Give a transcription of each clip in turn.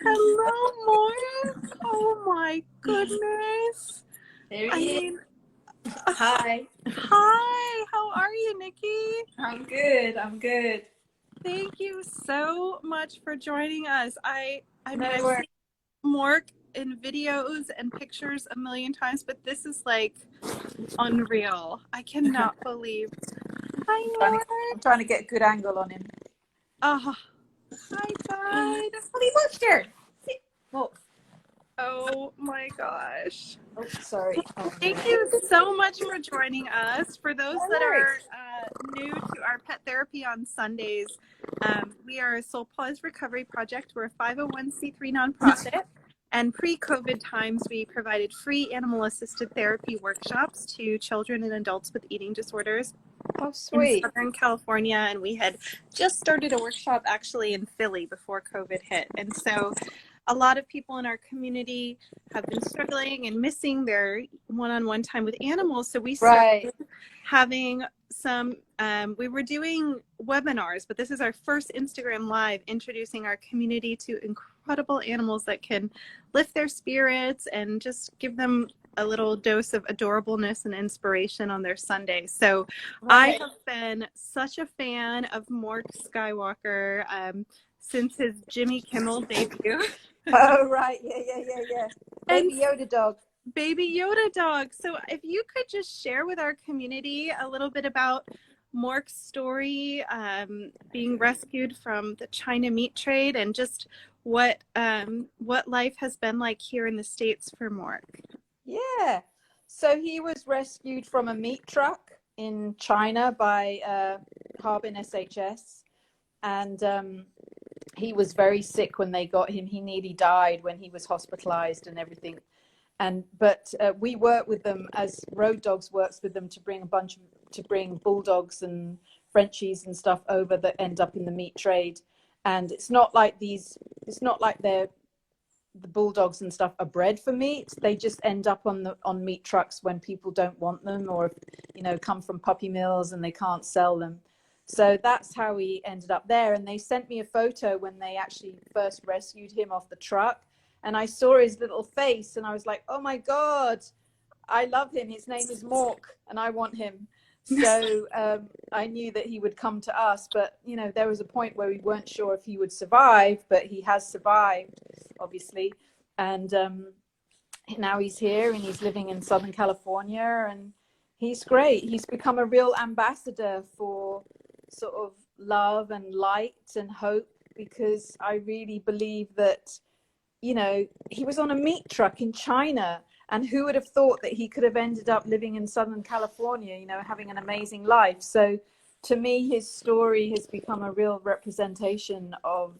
Hello, Mork. Oh my goodness. There he is. Hi. Hi. How are you, Nikki? I'm good. I'm good. Thank you so much for joining us. I mean, No I've worries. seen Mork in videos and pictures a million times, but this is like unreal. I cannot believe. Hi, I'm trying to get a good angle on him. Oh, hi, bud. Honey Buster. Oh, Oh my gosh. oh, sorry. Oh, Thank you so much for joining us. For those that are new to our pet therapy on Sundays, we are a Soulpawsrecoveryproject. We're a 501c3 nonprofit. And pre-COVID times, we provided free animal-assisted therapy workshops to children and adults with eating disorders. Oh, sweet. In Southern California, and we had just started a workshop actually in Philly before COVID hit. And so a lot of people in our community have been struggling and missing their one-on-one time with animals. So we started having some, we were doing webinars, but this is our first Instagram Live introducing our community to incredible animals that can lift their spirits and just give them a little dose of adorableness and inspiration on their Sunday. So I have been such a fan of Morkskywalker since his Jimmy Kimmel debut. Oh, right. Yeah. Baby Yoda dog. Baby Yoda dog. So if you could just share with our community a little bit about Mork's story, being rescued from the China meat trade, and just what life has been like here in the States for Mork. Yeah. So he was rescued from a meat truck in China by Harbin SHS. And he was very sick when they got him. He nearly died when he was hospitalized and everything. But we work with them, as Road Dogs works with them, to bring Bulldogs and Frenchies and stuff over that end up in the meat trade. And it's not like the Bulldogs and stuff are bred for meat. They just end up on meat trucks when people don't want them, or come from puppy mills and they can't sell them. So that's how he ended up there. And they sent me a photo when they actually first rescued him off the truck. And I saw his little face and I was like, oh my God, I love him. His name is Mork and I want him. So I knew that he would come to us, but there was a point where we weren't sure if he would survive, but he has survived, obviously. And now he's here and he's living in Southern California, and he's great. He's become a real ambassador for sort of love and light and hope, because I really believe that, he was on a meat truck in China, and who would have thought that he could have ended up living in Southern California, having an amazing life. So to me, his story has become a real representation of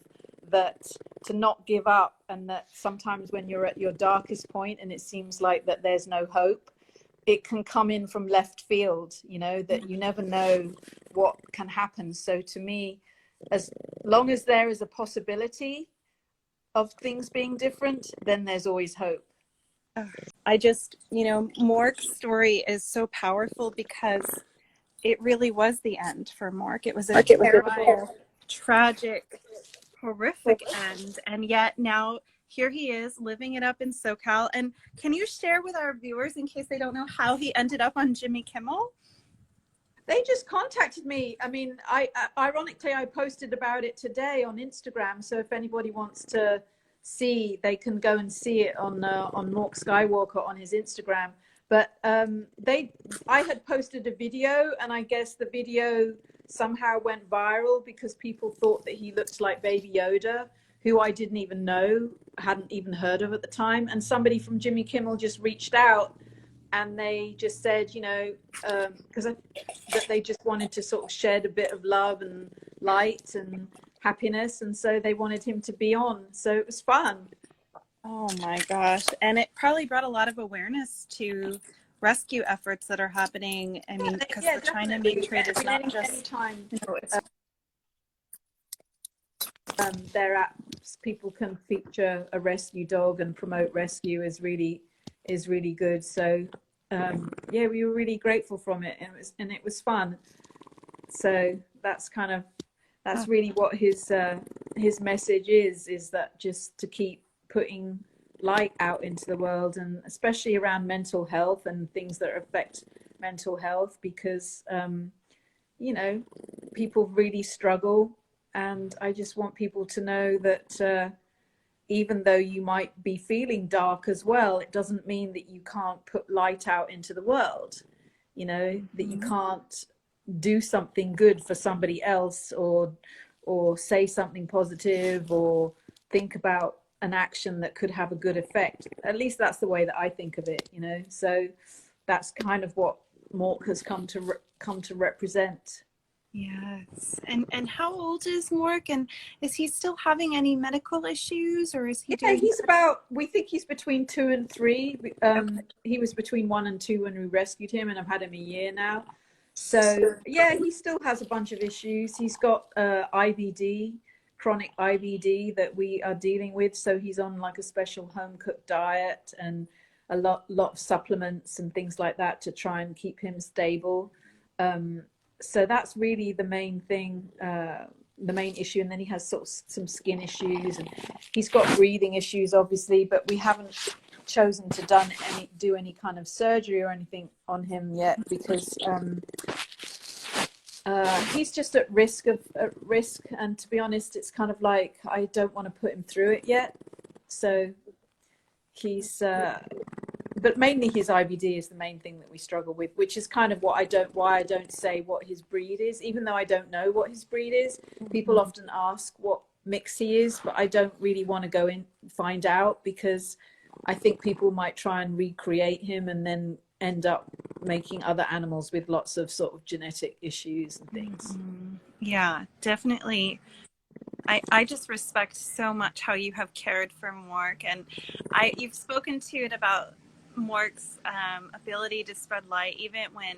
that, to not give up, and that sometimes when you're at your darkest point and it seems like that there's no hope, it can come in from left field, that you never know what can happen. So to me, as long as there is a possibility of things being different, then there's always hope. I just, Mork's story is so powerful because it really was the end for Mork. It was a terrible, tragic, horrific end. And yet now here he is living it up in SoCal. And can you share with our viewers, in case they don't know, how he ended up on Jimmy Kimmel? They just contacted me. I mean, ironically, I posted about it today on Instagram. So if anybody wants to see, they can go and see it on Morkskywalker on his Instagram. But I had posted a video, and I guess the video somehow went viral because people thought that he looked like Baby Yoda, who I didn't even know, hadn't even heard of at the time. And somebody from Jimmy Kimmel just reached out, and they just said, because that they just wanted to sort of shed a bit of love and light and happiness, and so they wanted him to be on. So it was fun. Oh my gosh. And it probably brought a lot of awareness to rescue efforts that are happening. I mean, because the China meat trade is not just anytime it's their apps, people can feature a rescue dog and promote rescue is really good. So yeah, we were really grateful from it, and it was fun. So that's kind of that's really what his message is that just to keep putting light out into the world, and especially around mental health and things that affect mental health, because you know, people really struggle, and I just want people to know that even though you might be feeling dark as well, it doesn't mean that you can't put light out into the world, you know, that you can't do something good for somebody else, or say something positive, or think about an action that could have a good effect. At least that's the way that I think of it, you know. So that's kind of what Mork has come to represent. Yes. And how old is Mork? And is he still having any medical issues, or is he doing? He's about, we think he's between 2 and 3. He was between 1 and 2 when we rescued him, and I've had him a year now. So yeah, he still has a bunch of issues. He's got IBD, chronic IBD that we are dealing with. So he's on like a special home cooked diet and a lot of supplements and things like that to try and keep him stable. So that's really the main thing, the main issue. And then he has sort of some skin issues, and he's got breathing issues, obviously, but we haven't chosen to do any kind of surgery or anything on him yet, because he's just at risk. And to be honest, it's kind of like, I don't want to put him through it yet. So he's but mainly his IBD is the main thing that we struggle with, which is kind of why I don't say what his breed is, even though I don't know what his breed is. People often ask what mix he is, but I don't really want to go in find out, because I think people might try and recreate him and then end up making other animals with lots of sort of genetic issues and things. Yeah, definitely. I just respect so much how you have cared for Mork, and you've spoken to it about Mork's ability to spread light even when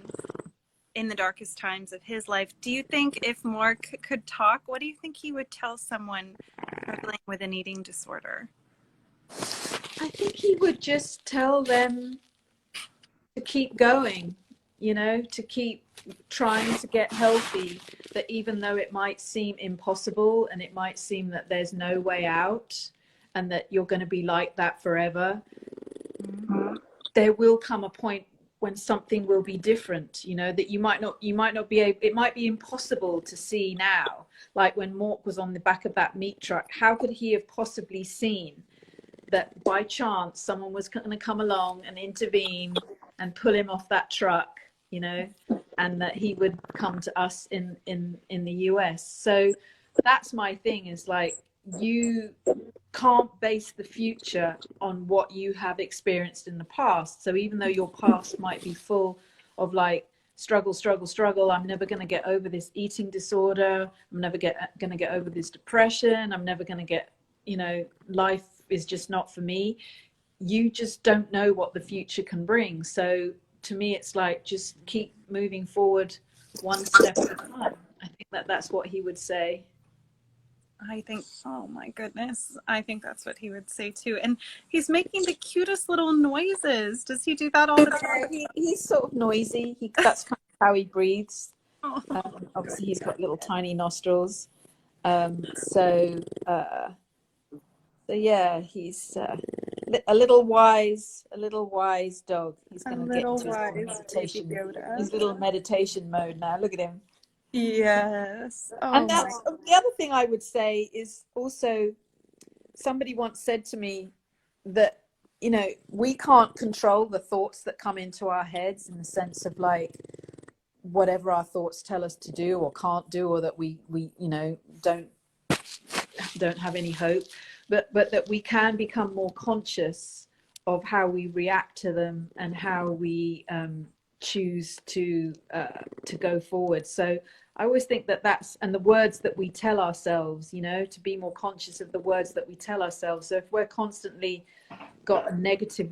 in the darkest times of his life. Do you think if Mork could talk, what do you think he would tell someone struggling with an eating disorder? I think he would just tell them to keep going, you know, to keep trying to get healthy, that even though it might seem impossible and it might seem that there's no way out and that you're going to be like that forever, there will come a point when something will be different, you know, that you might not be able, it might be impossible to see now. Like when Mork was on the back of that meat truck, how could he have possibly seen that by chance someone was going to come along and intervene and pull him off that truck, you know, and that he would come to us in the US? So that's my thing, is like, you can't base the future on what you have experienced in the past. So even though your past might be full of like struggle, I'm never going to get over this eating disorder, I'm never going to get over this depression, I'm never going to get, you know, life is just not for me. You just don't know what the future can bring. So to me, it's like, just keep moving forward one step at a time. I think that's what he would say. I think, oh my goodness, I think that's what he would say too. And he's making the cutest little noises. Does he do that all the time? He's sort of noisy. That's kind of how he breathes. Oh. Obviously, he's got little tiny nostrils. So yeah, he's a little wise dog. He's going to get into his little meditation mode now. Look at him. Yes. Oh, and that's the other thing I would say is also, somebody once said to me that, you know, we can't control the thoughts that come into our heads, in the sense of like, whatever our thoughts tell us to do or can't do, or that we you know, don't have any hope, but that we can become more conscious of how we react to them and how we choose to go forward. So I always think that's, and the words that we tell ourselves, you know, to be more conscious of the words that we tell ourselves. So if we're constantly got a negative